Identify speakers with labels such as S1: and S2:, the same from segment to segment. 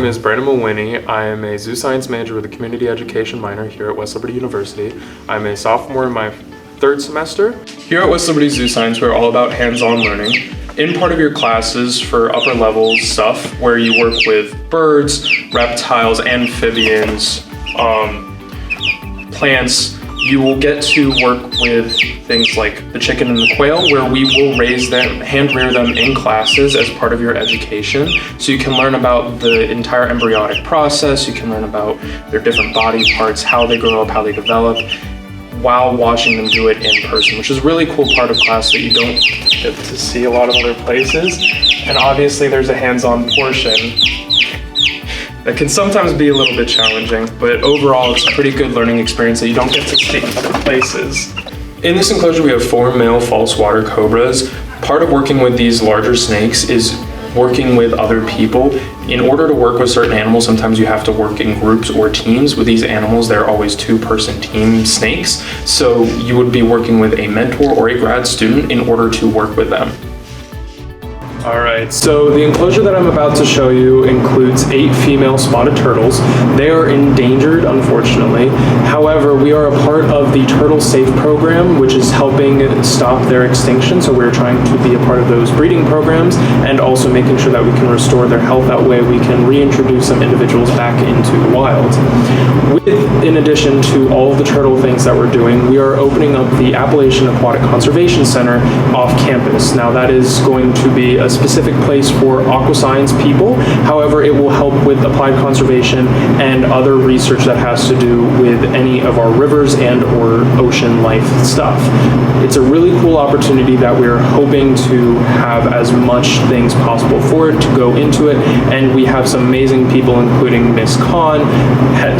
S1: name is Brandon Mulwiney. I am a zoo science major with a community education minor here at West Liberty University. I'm a sophomore in my third semester. Here at West Liberty Zoo Science, we're all about hands-on learning. In part of your classes for upper level stuff, where you work with birds, reptiles, amphibians, plants, you will get to work with things like the chicken and the quail, where we will raise them, hand rear them in classes as part of your education. So you can learn about the entire embryonic process, you can learn about their different body parts, how they grow up, how they develop, while watching them do it in person, which is a really cool part of class that you don't get to see a lot of other places. And obviously there's a hands-on portion that can sometimes be a little bit challenging, but overall it's a pretty good learning experience that you don't get to see in other places. In this enclosure we have 4 male false water cobras. Part of working with these larger snakes is working with other people. In order to work with certain animals, sometimes you have to work in groups or teams. With these animals, they're always 2-person team snakes, so you would be working with a mentor or a grad student in order to work with them. Alright, so the enclosure that I'm about to show you includes 8 female spotted turtles. They are endangered, unfortunately. However, we are a part of the Turtle Safe program, which is helping stop their extinction. So we're trying to be a part of those breeding programs and also making sure that we can restore their health. That way we can reintroduce some individuals back into the wild. In addition to all of the turtle things that we're doing, we are opening up the Appalachian Aquatic Conservation Center off campus. Now that is going to be a specific place for aquascience people. However, it will help with applied conservation and other research that has to do with any of our rivers and or ocean life stuff. It's a really cool opportunity that we're hoping to have as much things possible for it to go into it, and we have some amazing people including Miss Khan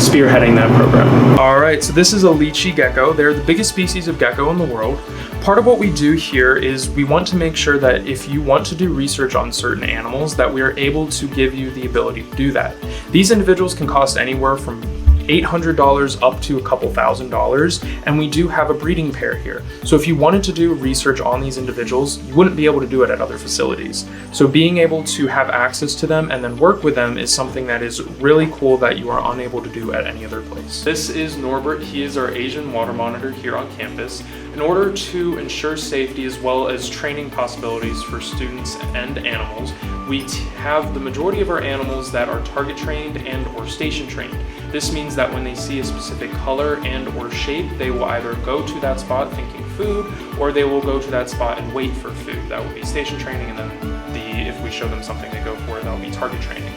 S1: spearheading that program. Alright, so this is a lychee gecko. They're the biggest species of gecko in the world. Part of what we do here is we want to make sure that if you want to do research on certain animals, that we are able to give you the ability to do that. These individuals can cost anywhere from $800 up to a couple $1,000s, and we do have a breeding pair here. So if you wanted to do research on these individuals, you wouldn't be able to do it at other facilities. So being able to have access to them and then work with them is something that is really cool that you are unable to do at any other place. This is Norbert. He is our Asian water monitor here on campus. In order to ensure safety as well as training possibilities for students and animals, we have the majority of our animals that are target trained and or station trained. This means that when they see a specific color and or shape, they will either go to that spot thinking food, or they will go to that spot and wait for food. That would be station training, and then if we show them something they go for, that will be target training.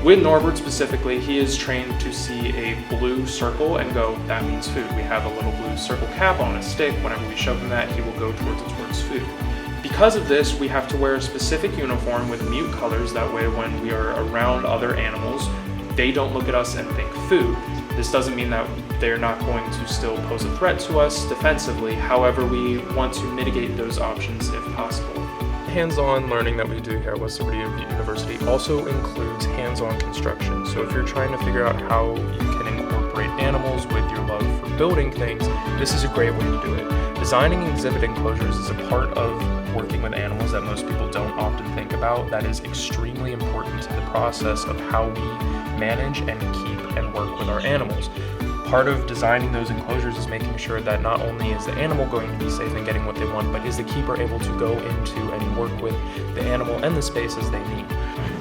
S1: With Norbert specifically, he is trained to see a blue circle and go, that means food. We have a little blue circle cap on a stick. Whenever we show him that, he will go towards food. Because of this, we have to wear a specific uniform with mute colors. That way when we are around other animals, they don't look at us and think food. This doesn't mean that they're not going to still pose a threat to us defensively. However, we want to mitigate those options if possible. Hands-on learning that we do here at West Liberty University also includes hands-on construction. So if you're trying to figure out how you can incorporate animals with your love for building things, this is a great way to do it. Designing exhibit enclosures is a part of working with animals that most people don't often think about. That is extremely important to the process of how we manage and keep and work with our animals. Part of designing those enclosures is making sure that not only is the animal going to be safe and getting what they want, but is the keeper able to go into and work with the animal and the spaces they need.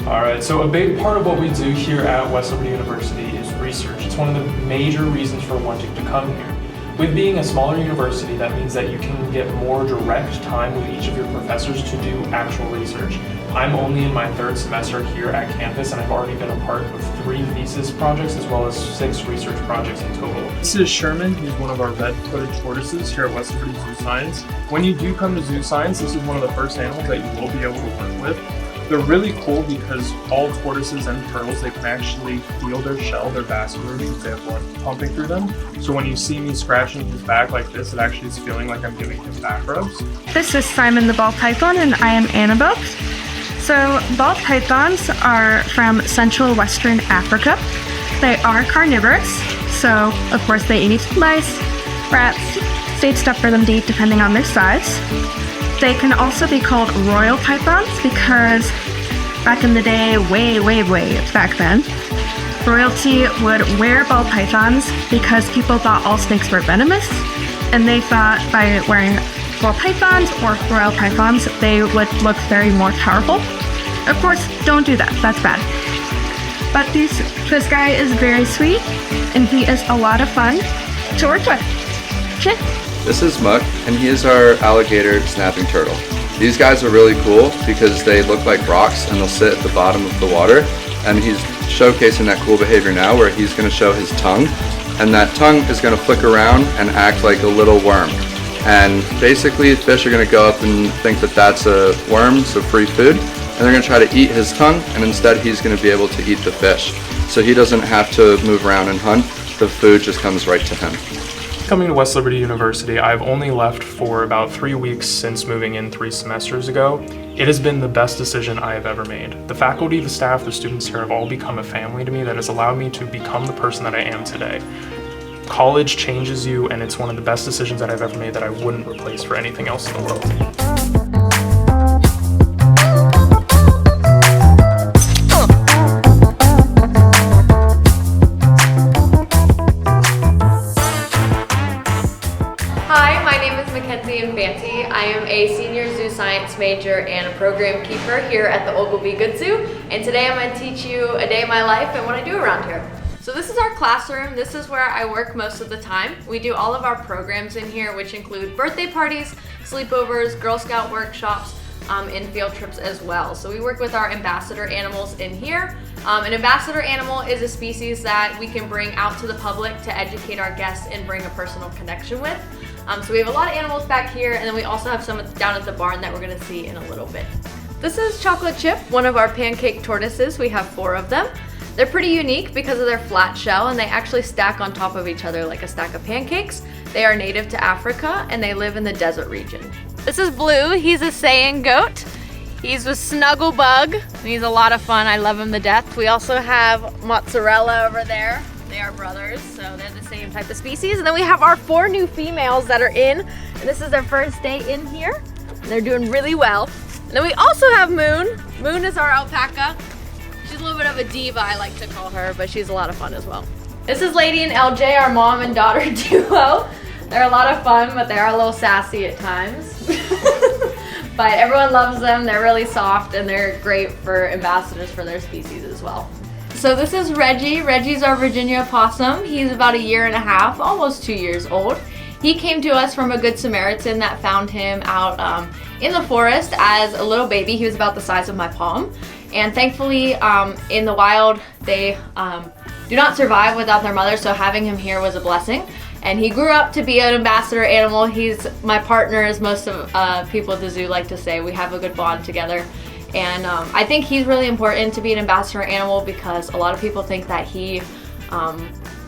S1: Alright, so a big part of what we do here at West Liberty University is research. It's one of the major reasons for wanting to come here. With being a smaller university, that means that you can get more direct time with each of your professors to do actual research. I'm only in my 3rd semester here at campus, and I've already been a part of 3 thesis projects as well as 6 research projects in total. This is Sherman. He's one of our red-footed tortoises here at West Liberty Zoo Science. When you do come to Zoo Science, this is one of the first animals that you will be able to work with. They're really cool because all tortoises and turtles, they can actually feel their shell, their vascular, because they have blood pumping through them. So when you see me scratching his back like this, it actually is feeling like I'm giving him back rubs.
S2: This is Simon the ball python, and I am Annabelle. So ball pythons are from Central Western Africa. They are carnivorous, so of course they eat mice, rats, state stuff for them to eat depending on their size. They can also be called royal pythons because back in the day, way back then, royalty would wear ball pythons because people thought all snakes were venomous, and they thought by wearing ball pythons or royal pythons, they would look very more powerful. Of course, don't do that. That's bad. But this guy is very sweet, and he is a lot of fun to work with. Okay.
S3: This is Muck, and he is our alligator snapping turtle. These guys are really cool because they look like rocks and they'll sit at the bottom of the water, and he's showcasing that cool behavior now where he's going to show his tongue, and that tongue is going to flick around and act like a little worm. And basically fish are going to go up and think that that's a worm, so free food, and they're going to try to eat his tongue, and instead he's going to be able to eat the fish. So he doesn't have to move around and hunt, the food just comes right to him.
S1: Coming to West Liberty University, I've only left for about 3 weeks since moving in 3 semesters ago. It has been the best decision I have ever made. The faculty, the staff, the students here have all become a family to me that has allowed me to become the person that I am today. College changes you, and it's one of the best decisions that I've ever made that I wouldn't replace for anything else in the world.
S4: I am a senior zoo science major and a program keeper here at the Ogilvie Good Zoo, and today I'm going to teach you a day of my life and what I do around here. So this is our classroom. This is where I work most of the time. We do all of our programs in here, which include birthday parties, sleepovers, Girl Scout workshops, and field trips as well. So we work with our ambassador animals in here. An ambassador animal is a species that we can bring out to the public to educate our guests and bring a personal connection with. So we have a lot of animals back here, and then we also have some down at the barn that we're going to see in a little bit. This is Chocolate Chip, one of our pancake tortoises. We have 4 of them. They're pretty unique because of their flat shell, and they actually stack on top of each other like a stack of pancakes. They are native to Africa, and they live in the desert region. This is Blue. He's a Saiyan goat. He's with Snugglebug. He's a lot of fun. I love him to death. We also have Mozzarella over there. They are brothers, so they're the same type of species. And then we have our 4 new females that are in, and this is their first day in here. They're doing really well. And then we also have Moon. Moon is our alpaca. She's a little bit of a diva, I like to call her, but she's a lot of fun as well. This is Lady and LJ, our mom and daughter duo. They're a lot of fun, but they are a little sassy at times. But everyone loves them. They're really soft, and they're great for ambassadors for their species as well. So this is Reggie. Reggie's our Virginia opossum. He's about 1.5 years, almost 2 years old. He came to us from a Good Samaritan that found him out in the forest as a little baby. He was about the size of my palm. And thankfully, in the wild, they do not survive without their mother, so having him here was a blessing. And he grew up to be an ambassador animal. He's my partner, as most of people at the zoo like to say. We have a good bond together. And I think he's really important to be an ambassador animal because a lot of people think that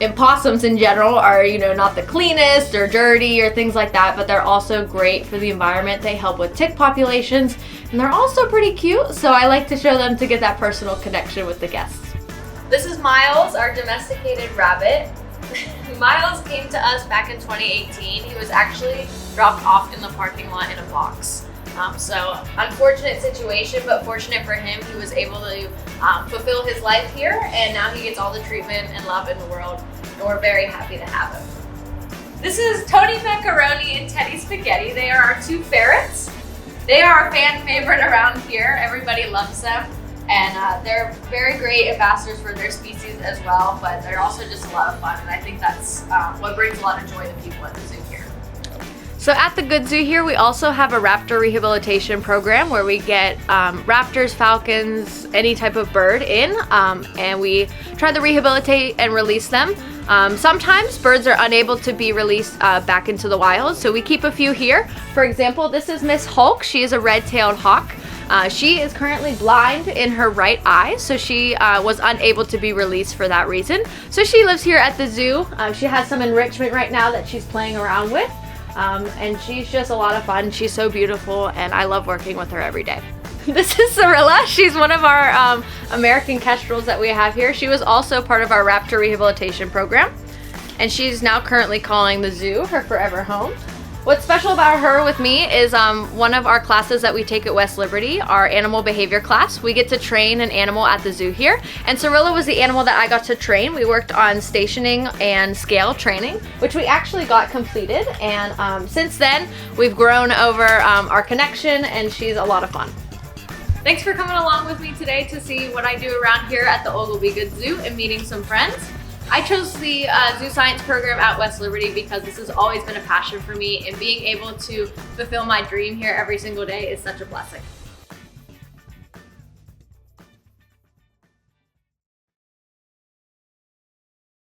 S4: and possums in general are, not the cleanest or dirty or things like that, but they're also great for the environment. They help with tick populations, and they're also pretty cute, so I like to show them to get that personal connection with the guests. This is Miles, our domesticated rabbit. Miles came to us back in 2018. He was actually dropped off in the parking lot in a box. So unfortunate situation, but fortunate for him, he was able to fulfill his life here, and now he gets all the treatment and love in the world, and we're very happy to have him. This is Tony Macaroni and Teddy Spaghetti. They are our 2 ferrets. They are a fan favorite around here. Everybody loves them, and they're very great ambassadors for their species as well, but they're also just a lot of fun, and I think that's what brings a lot of joy to people at the zoo here. So at the Good Zoo here, we also have a raptor rehabilitation program where we get raptors, falcons, any type of bird in, and we try to rehabilitate and release them. Sometimes birds are unable to be released back into the wild, so we keep a few here. For example, this is Miss Hulk. She is a red-tailed hawk. She is currently blind in her right eye, so she was unable to be released for that reason. So she lives here at the zoo. She has some enrichment right now that she's playing around with. And she's just a lot of fun. She's so beautiful, and I love working with her every day. This is Cirilla. She's one of our American kestrels that we have here. She was also part of our raptor rehabilitation program, and she's now currently calling the zoo her forever home. What's special about her with me is one of our classes that we take at West Liberty, our animal behavior class. We get to train an animal at the zoo here, and Cirilla was the animal that I got to train. We worked on stationing and scale training, which we actually got completed, and since then we've grown over our connection, and she's a lot of fun. Thanks for coming along with me today to see what I do around here at the Oglebay Good Zoo and meeting some friends. I chose the zoo science program at West Liberty because this has always been a passion for me, and being able to fulfill my dream here every single day is such a blessing.